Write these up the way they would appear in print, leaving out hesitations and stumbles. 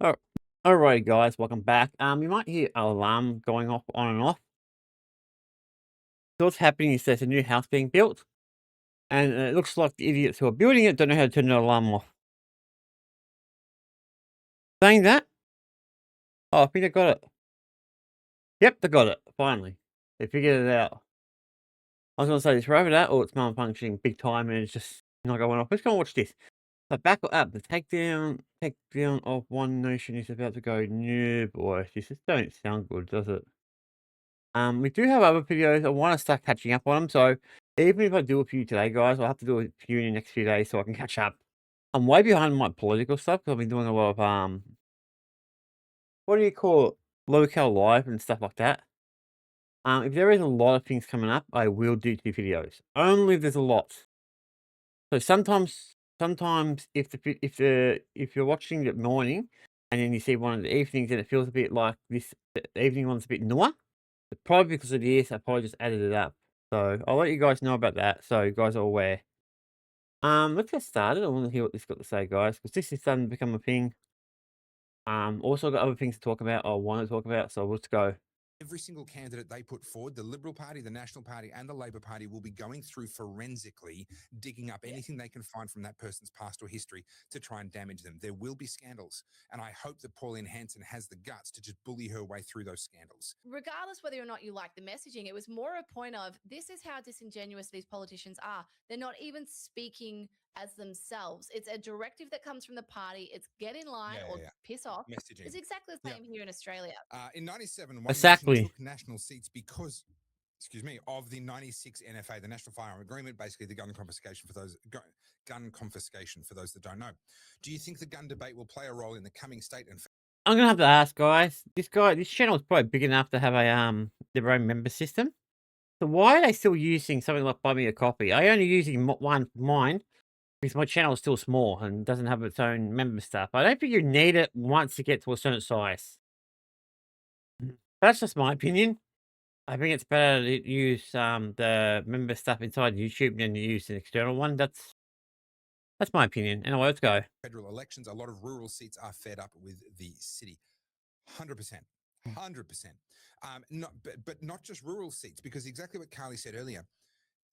Oh, alright, guys, welcome back. You might hear an alarm going off on and off. So what's happening is there's a new house being built, and it looks like the idiots who are building it don't know how to turn the alarm off. Saying that, oh, I think they got it. Yep, they got it. Finally, they figured it out. I was gonna say this either that or it's malfunctioning big time and it's just not going off. Let's go and watch this. The backup app, the takedown of one nation is about to go. No, boy, this just don't sound good, does it? We do have other videos. I want to start catching up on them. So even if I do a few today, guys, I'll have to do a few in the next few days so I can catch up. I'm way behind my political stuff because I've been doing a lot of what do you call it, local live and stuff like that. If there is a lot of things coming up, I will do 2 videos. Only if there's a lot. So sometimes if you're watching the morning and then you see one of the evenings and it feels a bit like this, the evening one's a bit newer. Probably because of this, I probably just added it up. So I'll let you guys know about that, so you guys are aware. Let's get started. I want to hear what this got to say, guys, because this is starting to become a thing. Also got other things to talk about. I want to talk about, so let's go. Every single candidate they put forward, the Liberal Party, the National Party, and the Labor Party will be going through forensically, digging up anything they can find from that person's past or history to try and damage them. There will be scandals. And I hope that Pauline Hanson has the guts to just bully her way through those scandals. Regardless whether or not you like the messaging, it was more a point of this is how disingenuous these politicians are. They're not even speaking as themselves. It's a directive that comes from the party. It's get in line Yeah, or yeah, yeah. piss off. Messaging. It's exactly the Yeah. same here in Australia. In 97, One Nation Exactly. took national seats because, excuse me, of the 96 NFA, the National Firearm Agreement, basically the gun confiscation for those that don't know. Do you think the gun debate will play a role in the coming state and I'm gonna have to ask, guys. This channel is probably big enough to have a their own member system. So why are they still using something like Buy Me a Coffee? I only using one for mine because my channel is still small and doesn't have its own member stuff. I don't think you need it once you get to a certain size. That's just my opinion. I think it's better to use, the member stuff inside YouTube than to use an external one. That's my opinion. Anyway, let's go. federal elections? A lot of rural seats are fed up with the city. 100%. 100%. But not just rural seats, because exactly what Carly said earlier,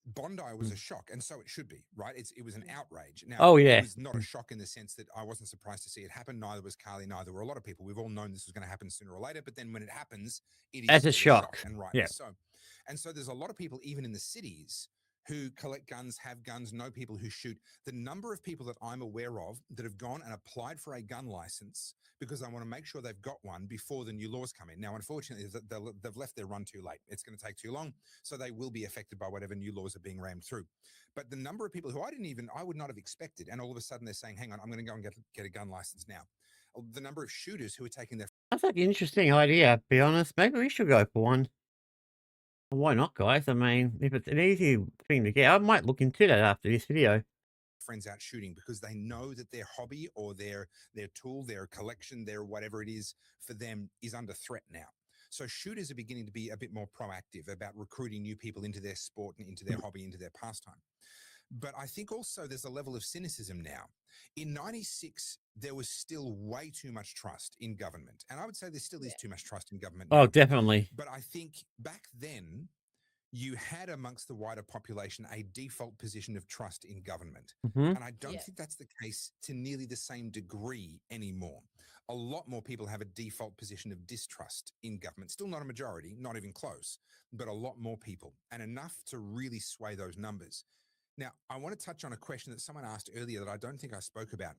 Bondi was Mm. a shock, and so it should be, right? It was an outrage. Now, Oh, it yeah. was not a Mm. shock in the sense that I wasn't surprised to see it happen. Neither was Carly. Neither were a lot of people. We've all known this was going to happen sooner or later. But then when it happens, it is That's a still a shock, shock. and rightly Yeah. so. And so there's a lot of people, even in the cities, who collect guns, have guns, know people who shoot. The number of people that I'm aware of that have gone and applied for a gun license because they want to make sure they've got one before the new laws come in. Now, unfortunately, they've left their run too late. It's going to take too long. So they will be affected by whatever new laws are being rammed through. But the number of people who I would not have expected, and all of a sudden they're saying, hang on, I'm going to go and get a gun license now. The number of shooters who are taking their That's like an interesting idea, to be honest. Maybe we should go for one. Why not, guys? I mean, if it's an easy thing to get, I might look into that after this video. friends out shooting because they know that their hobby or their tool, their collection, their whatever it is for them is under threat now. So shooters are beginning to be a bit more proactive about recruiting new people into their sport and into their hobby, into their pastime. But I think also there's a level of cynicism now. In 96, there was still way too much trust in government. And I would say there still is Yeah. too much trust in government Oh, now. definitely. But I think back then, you had amongst the wider population a default position of trust in government. Mhm. And I don't Yeah. think that's the case to nearly the same degree anymore. A lot more people have a default position of distrust in government. Still not a majority, not even close, but a lot more people, and enough to really sway those numbers. Now, I want to touch on a question that someone asked earlier that I don't think I spoke about.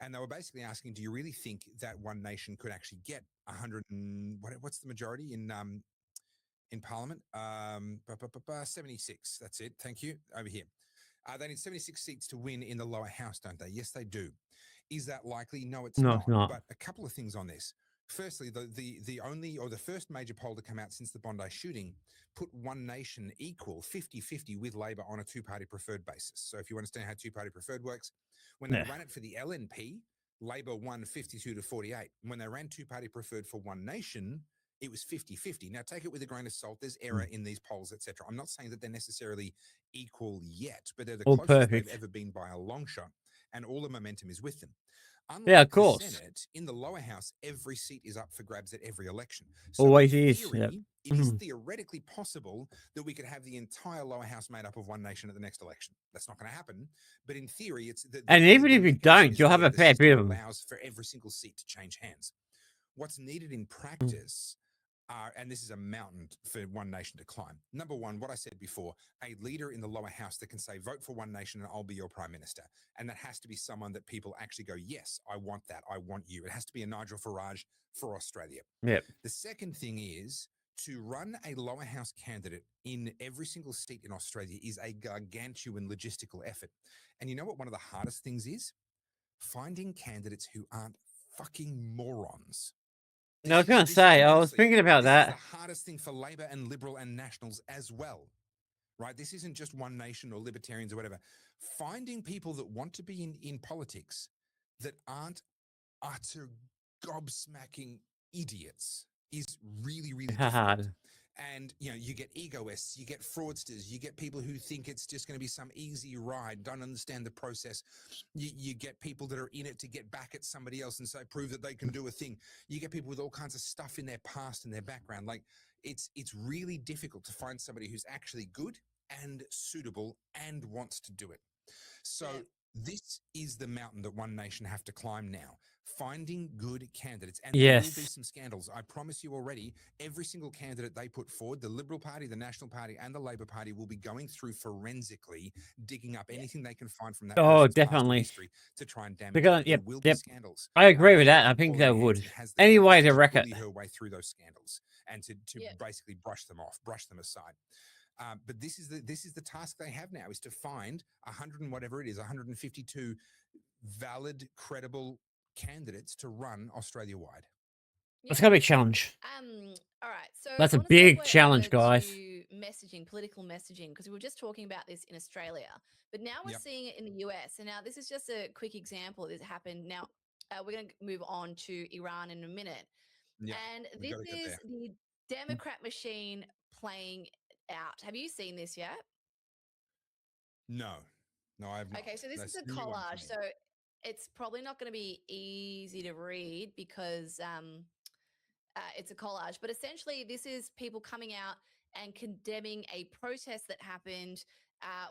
And they were basically asking, do you really think that One Nation could actually get 100 and what's the majority in Parliament? 76. That's it. Thank you. Over here. They need 76 seats to win in the lower house, don't they? Yes, they do. Is that likely? No, it's No, it's not. not. But a couple of things on this. Firstly, the only or the first major poll to come out since the Bondi shooting put One Nation equal 50-50 with Labor on a two-party preferred basis. So if you understand how two-party preferred works, when they Yeah. ran it for the LNP, Labor won 52 to 48. When they ran two-party preferred for One Nation, it was 50-50. Now take it with a grain of salt. There's error Mm. in these polls, etc. I'm not saying that they're necessarily equal yet, but they're the All closest they've perfect. ever been by a long shot, and all the momentum is with them. Yeah, of Unlike the course. Senate, in the lower house, every seat is up for grabs at every election. So Always in is. Yep. theory, it is Mhm. theoretically possible that we could have the entire lower house made up of one nation at the next election. That's not going to happen, but in theory, it's And even if you mechanism don't, is you'll have there. a The fair bit system of 'em. allows for every single seat to change hands. What's needed in Mm. practice are, and this is a mountain for one nation to climb. Number one, what I said before, a leader in the lower house that can say, vote for one nation and I'll be your prime minister. And that has to be someone that people actually go, yes, I want that. I want you. It has to be a Nigel Farage for Australia. Yep. The second thing is to run a lower house candidate in every single seat in Australia is a gargantuan logistical effort. And you know what one of the hardest things is? Finding candidates who aren't fucking morons. No, I was gonna say, I was Honestly, thinking about this is that. the hardest thing for Labor and Liberal and Nationals as well, right? This isn't just One Nation or Libertarians or whatever. Finding people that want to be in politics that aren't utter gobsmacking idiots is really, really difficult. Hard. And you get egoists, you get fraudsters, you get people who think it's just going to be some easy ride, don't understand the process. You get people that are in it to get back at somebody else and so prove that they can do a thing. You get people with all kinds of stuff in their past and their background. Like it's really difficult to find somebody who's actually good and suitable and wants to do it. So Yeah. this is the mountain that One Nation have to climb now. Finding good candidates. And there will be Yes. some scandals. I promise you already, every single candidate they put forward, the Liberal Party, the National Party, and the Labor Party will be going through forensically, digging up Yeah. anything they can find from that Oh, person's past definitely. history to try and damage Because them. There yep, will be yep. scandals. I agree with She that. I has think quality they hands would. and has the Any guts way to to wreck it. bully her way through those scandals and to Yeah. basically brush them off, brush them aside. But this is the task they have now, is to find 100 and whatever it is, 152 valid, credible candidates to run Australia wide. It's Yeah. gonna be a challenge. All right. So That's I a want to big segue challenge, over guys. to messaging, political messaging, because we were just talking about this in Australia, but now we're Yep. seeing it in the US. And now this is just a quick example. This happened. Now we're going to move on to Iran in a minute. Yeah, And we this got to get is there. the Democrat machine playing out. Have you seen this yet? No, I have not. Okay, so this is That's a a new one for collage. me. So it's probably not going to be easy to read because it's a collage. But essentially, this is people coming out and condemning a protest that happened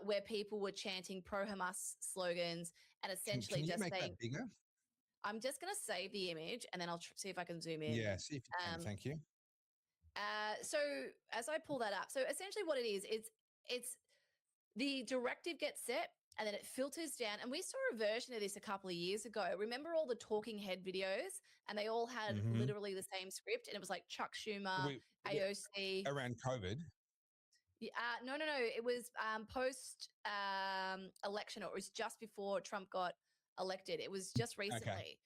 where people were chanting pro-Hamas slogans and essentially Can you just make saying, that bigger? I'm just going to save the image and then I'll see if I can zoom in. Yeah, see if you can. Thank you. So as I pull that up, so essentially what it is, it's the directive gets set and then it filters down. And we saw a version of this a couple of years ago. Remember all the talking head videos? And they all had literally the same script. And it was like Chuck Schumer, We, AOC. around COVID. No. It was post election, or it was just before Trump got elected. It was just recently. Okay.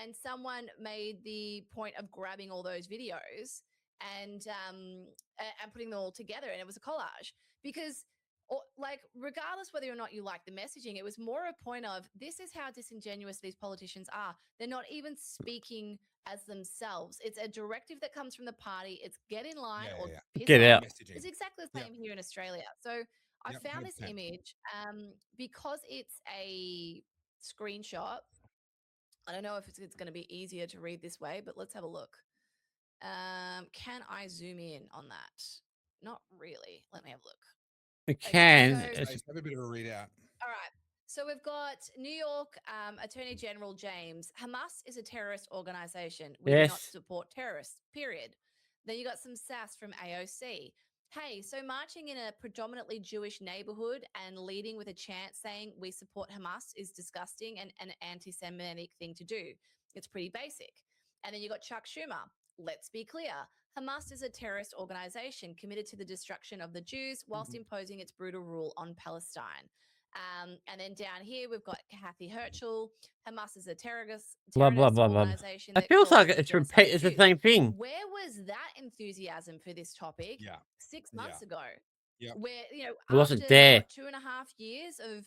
And someone made the point of grabbing all those videos and putting them all together, and it was a collage because like regardless whether or not you like the messaging, it was more a point of this is how disingenuous these politicians are. They're not even speaking as themselves. It's a directive that comes from the party. It's get in line or piss Get off. out. Messaging. It's exactly the Yep. same here in Australia. So I Yep, found this 100%. image because it's a screenshot. I don't know if it's going to be easier to read this way, but let's have a look. Can I zoom in on that? Not really. Let me have a look. It Okay, can. so- Let's have a bit of a readout. All right. So we've got New York Attorney General James. Hamas is a terrorist organization. We do not Yes. support terrorists, period. Then you got some sass from AOC. Hey, so marching in a predominantly Jewish neighborhood and leading with a chant saying we support Hamas is disgusting and an anti-Semitic thing to do. It's pretty basic. And then you got Chuck Schumer. Let's be clear. Hamas is a terrorist organization committed to the destruction of the Jews whilst imposing its brutal rule on Palestine. And then down here, we've got Kathy Herschel. Hamas is a terrorist Blah, blah, blah, blah. organization. It that feels like causes it's genocide of it's the Jews. same thing. Where was that enthusiasm for this topic Yeah. 6 months ago? Yep. Where, It wasn't after there. what, 2.5 years of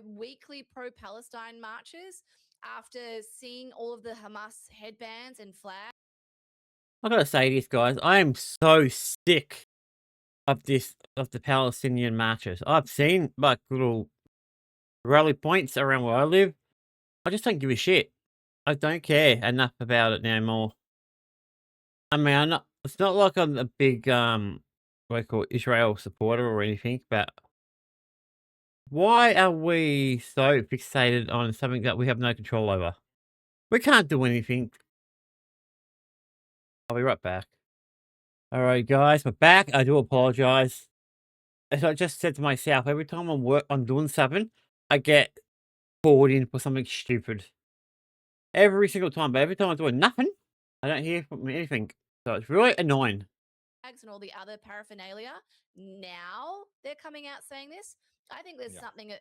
weekly pro-Palestine marches, after seeing all of the Hamas headbands and flags. I gotta say this, guys. I am so sick of the Palestinian marches. I've seen like little rally points around where I live. I just don't give a shit. I don't care enough about it anymore. I mean, I'm not. It's not like I'm a big what do you call it, Israel supporter or anything, but why are we so fixated on something that we have no control over? We can't do anything. I'll be right back. All right, guys, we're back. I do apologize. As I just said to myself, every time I'm doing something, I get called in for something stupid. Every single time, but every time I'm doing nothing, I don't hear from anything. So it's really annoying. And all the other paraphernalia. Now they're coming out saying this. I think there's Yeah. something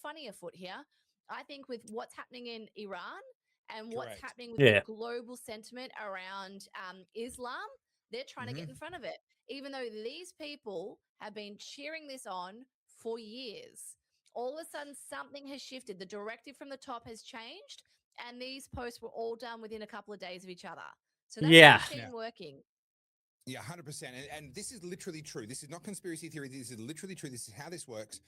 funny afoot here. I think with what's happening in Iran and what's Correct. happening with Yeah. the global sentiment around Islam, they're trying to get in front of it. Even though these people have been cheering this on for years, all of a sudden something has shifted. The directive from the top has changed, and these posts were all done within a couple of days of each other. So that's Yeah. the machine working. Yeah, 100%. And this is literally true. This is not conspiracy theory. This is literally true. This is how this works.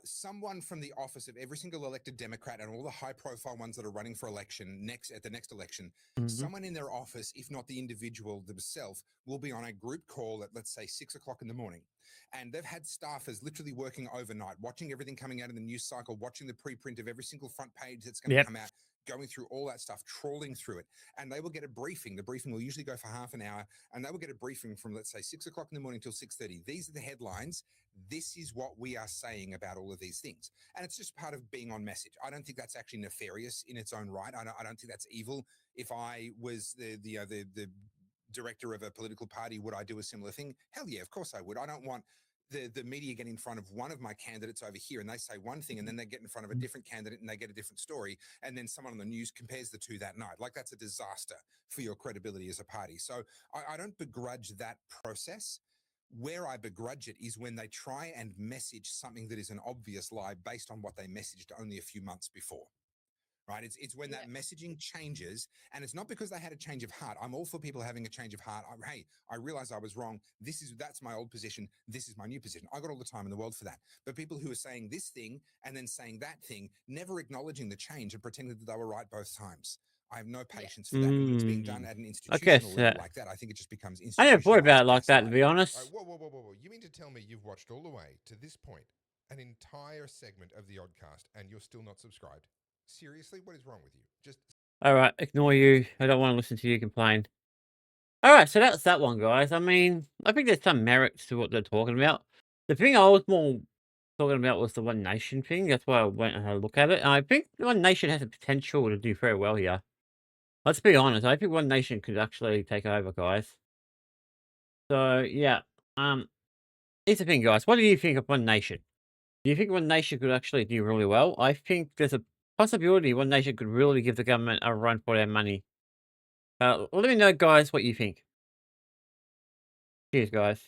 Someone from the office of every single elected Democrat and all the high profile ones that are running for election at the next election, Mhm. someone in their office, if not the individual themselves, will be on a group call at, let's say, 6 o'clock in the morning. And they've had staffers literally working overnight, watching everything coming out in the news cycle, watching the preprint of every single front page that's going to Yep. come out, going through all that stuff, trawling through it. And they will get a briefing. The briefing will usually go for half an hour, and they will get a briefing from, let's say, 6 o'clock in the morning till 6:30. These are the headlines. This is what we are saying about all of these things. And it's just part of being on message. I don't think that's actually nefarious in its own right. I don't think that's evil. If I was the director of a political party, would I do a similar thing? Hell yeah, of course I would. I don't want the media get in front of one of my candidates over here and they say one thing, and then they get in front of a different candidate and they get a different story, and then someone on the news compares the two that night. Like, that's a disaster for your credibility as a party. So I don't begrudge that process. Where I begrudge it is when they try and message something that is an obvious lie based on what they messaged only a few months before. Right? It's when that messaging changes, and it's not because they had a change of heart. I'm all for people having a change of heart. Hey, I realize I was wrong. That's my old position. This is my new position. I got all the time in the world for that. But people who are saying this thing and then saying that thing, never acknowledging the change and pretending that they were right both times. I have no patience for that. And when it's being done at an I institutional guess level like that, I think it just becomes I never thought about it institutionalized, like that, to be gaslighting. honest. Whoa. You mean to tell me you've watched all the way to this point, an entire segment of the Oddcast, and you're still not subscribed? Seriously, what is wrong with you? Just All right, ignore you. I don't want to listen to you complain. All right, so that's that one, guys. I mean, I think there's some merit to what they're talking about. The thing I was more talking about was the One Nation thing. That's why I went and had a look at it. And I think One Nation has the potential to do very well here. Let's be honest. I think One Nation could actually take over, guys. So yeah, here's the thing, guys. What do you think of One Nation? Do you think One Nation could actually do really well? I think there's a possibility One Nation could really give the government a run for their money. Let me know, guys, what you think. Cheers, guys.